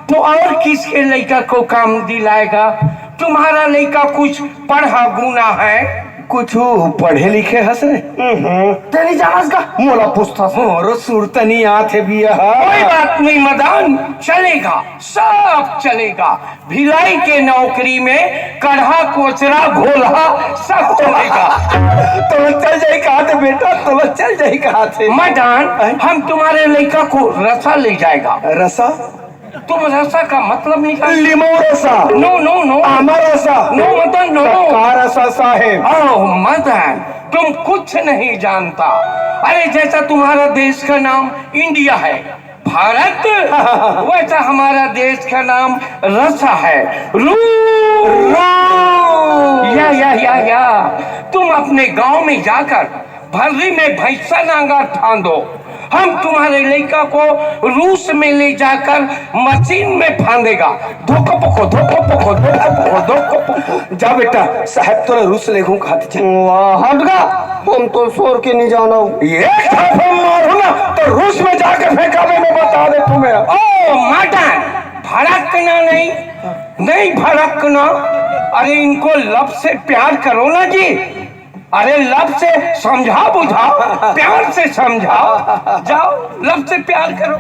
तो और किसके लड़का को काम दिलाएगा? तुम्हारा लड़का कुछ पढ़ा गुना है? कुछ पढ़े लिखे हसे तेरी जानस का मोला पूछता मोरो सुरतनी आथे बिया कोई बात नहीं मदान, चलेगा, सब चलेगा। भिलाई के नौकरी में कढ़ा कोचरा घोला सब चलेगा। तो चल जाए कहा थे बेटा, तो चल जाए कहा थे मदान, हम तुम्हारे लड़का को रसा ले जाएगा। रसा? तुम रसा का मतलब निकाल। लिमो रसा? No no no. आमर रसा? No Madan no. का रसा साहेब? ओह मदन, तुम कुछ नहीं जानता। अरे जैसा तुम्हारा देश का नाम इंडिया है, भारत, वैसा हमारा देश का नाम रसा है, या तुम अपने गांव में जाकर भर्री में भैंसा नांगा फांदो। हम तुम्हारे लड़का को रूस में ले जाकर मशीन में फांदेगा। धोखो पको धोखो पको धोखो पको धोखो पको। जा बेटा, साहब तोरा रूस ले घूम खाते थे। हटगा, हम तो सोर के नहीं जाना। ये मारू ना तो रूस में जाकर फेंकावे में बता दे तुम्हें। ओ मदन, भड़कना नहीं, नहीं भड़कना। अरे इनको लब से प्यार करो ना जी। अरे लब से समझा बुझा, प्यार से समझा। जाओ लब से प्यार करो।